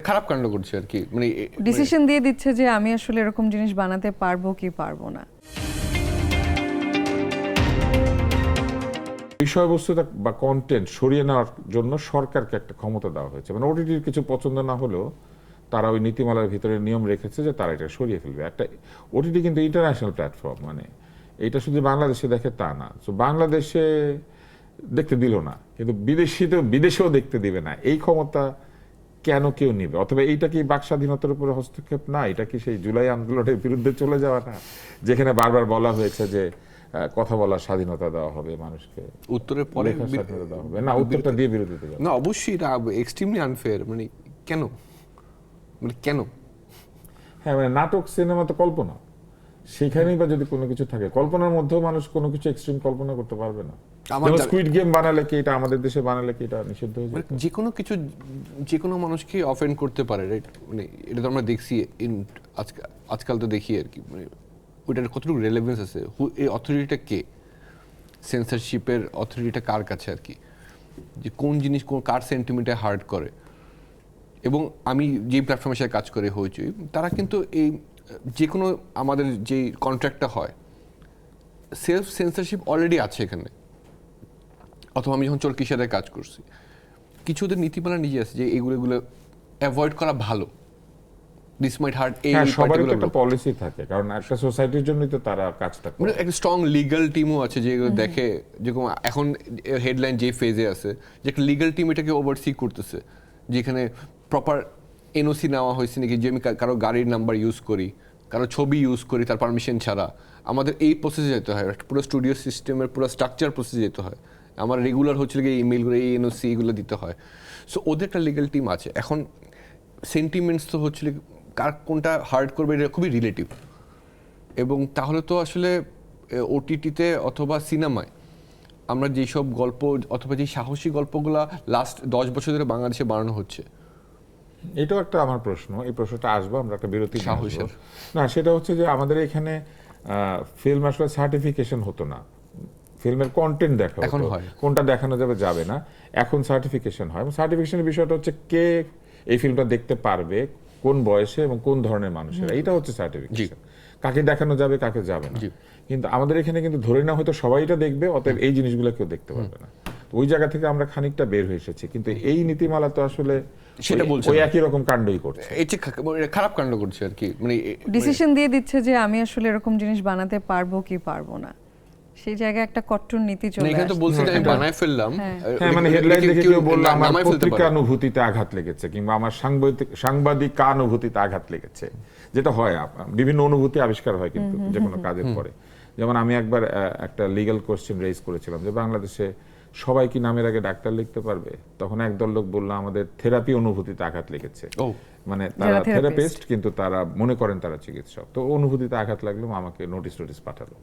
খারাপ কাণ্ড করছে আর কি, মানে ডিসিশন দিয়ে দিচ্ছে যে আমি আসলে এরকম জিনিস বানাতে পারবো কি পারবো না। বিষয়বস্তুটা বা কন্টেন্ট সরিয়ে নেওয়ার জন্য সরকারকে একটা ক্ষমতা দেওয়া হয়েছে, মানে ওটিটির কিছু পছন্দ না হলেও তারা ওই নীতিমালার ভিতরে নিয়ম রেখেছে যে তারা এটা সরিয়ে ফেলবে। একটা ওটিটি কিন্তু ইন্টারন্যাশনাল প্ল্যাটফর্ম, মানে এটা শুধু বাংলাদেশে দেখে তা না। তো বাংলাদেশে দেখতে দিল না, কিন্তু বিদেশেও দেখতে দিবে না। এই ক্ষমতা কেন কেউ নিবে? অথবা এইটা কি বাক স্বাধীনতার উপরে হস্তক্ষেপ না? এটা কি সেই জুলাই আন্দোলনের বিরুদ্ধে চলে যাওয়া না, যেখানে বারবার বলা হয়েছে যে কথা বলার স্বাধীনতা দেওয়া হবে মানুষকে, উত্তরের পরে স্বাধীনতা দেওয়া হবে না? উত্তরটা দিয়ে বিরোধিতা যাবে না, অবশ্যই এটা এক্সট্রিমলি আনফেয়ার। মানে কেন, মানে কেন? হ্যাঁ, মানে নাটক সিনেমা তো কল্পনা, সেখানেই বা যদি কোনো কিছু থাকে, কল্পনার মধ্যেও মানুষ কোনো কিছু এক্সট্রিম কল্পনা করতে পারবে না। স্কুইড গেম বানালে কি এটা আমাদের দেশে বানালে কি এটা নিষিদ্ধ হয়ে যাবে? যে কোনো কিছু যে কোনো মানুষকে অফেন্ড করতে পারে, রাইট? মানে এটা তো আমরা দেখছি আজকাল তো দেখি আর কি, মানে ওইটার কতটুকু রেলেভেন্স আছে, এই অথরিটিটা কে, সেন্সরশিপের অথরিটিটা কার কাছে আর কি, যে কোন জিনিস কার সেন্টিমেন্টে হার্ট করে। এবং আমি যেই প্ল্যাটফর্মের সাথে কাজ করে হইচই, তারা কিন্তু এই যে কোনো আমাদের যে কন্ট্রাক্টটা হয়, সেলফ সেন্সরশিপ অলরেডি আছে এখানে। অথবা আমি যখন চরকির সাথে কাজ করছি, কিছু ওদের নীতিমালা নিজে আছে যে এগুলো অ্যাভয়েড করা ভালো। দিস মাইট হার্ট এই সবারই তো একটা পলিসি থাকে, কারণ একটা সোসাইটির জন্যই তো তারা কাজটা করে। মানে একটা স্ট্রং লিগ্যাল টিমও আছে যে দেখে, যেরকম এখন হেডলাইন যে ফেজে আছে, যে একটা লিগ্যাল টিম এটাকে ওভারসি করতেছে, যেখানে প্রপার এনওসি নেওয়া হয়েছে নাকি, যে আমি কারো গাড়ির নাম্বার ইউজ করি, কারো ছবি ইউজ করি তার পারমিশন ছাড়া, আমাদের এই প্রসেসে যেতে হয়, পুরো স্টুডিও সিস্টেমের পুরো স্ট্রাকচার প্রসেসে যেতে হয়। আমার রেগুলার হচ্ছে গিয়ে ইমেলগুলো, এই এনওসি এগুলো দিতে হয়। সো ওদের একটা লিগ্যাল টিম আছে। এখন সেন্টিমেন্টস তো হচ্ছে কার কোনটা হার্ট করবে এটা খুবই রিলেটিভ। এবং তাহলে তো আসলে ওটিটিতে অথবা সিনেমায় আমরা যেসব গল্প অথবা যে সাহসী গল্পগুলা লাস্ট 10 বছর ধরে বাংলাদেশে বানানো হচ্ছে, এটাও একটা আমার প্রশ্ন, এই প্রশ্নটা আসবো, আমরা একটা বিরতি নিয়ে সাহসের। আসবো। না, সেটা হচ্ছে যে আমাদের এখানে ফিল্ম আসলে সার্টিফিকেশন হতো না, ফিল্মের কন্টেন্ট দেখা এখন হতো, হয়। কোনটা দেখানো যাবে যাবে না। এখন সার্টিফিকেশন হয়, এবং সার্টিফিকেশনের বিষয়টা হচ্ছে কে এই ফিল্মটা দেখতে পারবে, কোন বয়সে এবং কোন ধরনের মানুষেরা, এটা হচ্ছে সার্টিফিকেশন। কাকে দেখানো যাবে কাকে যাবে না। কিন্তু আমাদের এখানে কিন্তু ধরে না হয়তো সবাই এটা দেখবে, অতএব এই জিনিসগুলো কেউ দেখতে পারবে না। তো ওই জায়গা থেকে আমরা খানিকটা বের হয়ে এসেছি, কিন্তু এই নীতিমালা তো আসলে সেটা বলছে ওই না। একই রকম কাণ্ডই করছে। এই যে খারাপ কাণ্ড করছে আর কি, মানে ডিসিশন দিয়ে দিচ্ছে যে আমি আসলে এরকম জিনিস বানাতে পারবো কি পারবো না, সেই জায়গায় একটা কট্টর নীতি চলে এখানে তো আসছে। বলছে যে আমি বানায় ফেললাম। হ্যাঁ, মানে হেডলাইন দেখে কেউ বললো আমার পত্রিকানুভূতিতে আঘাত লেগেছে, কিংবা আমার সাংবাদিকানুভূতিতে আঘাত লেগেছে, যেটা হয় বিভিন্ন অনুভূতি আবিষ্কার হয় কিন্তু যে কোনো কাজের পরে। যেমন আমি একবার একটা লিগ্যাল কোশ্চেন রেজ করেছিলাম যে বাংলাদেশে সবাই কি নামের আগে ডাক্তার লিখতে পারবে? তখন একদল লোক বললো আমাদের থেরাপি অনুভূতিতে আঘাত লেগেছে। মানে তারা থেরাপিস্ট কিন্তু তারা মনে করেন তারা চিকিৎসক, তো অনুভূতিতে আঘাত লাগলো, আমাকে নোটিশ পাঠালো।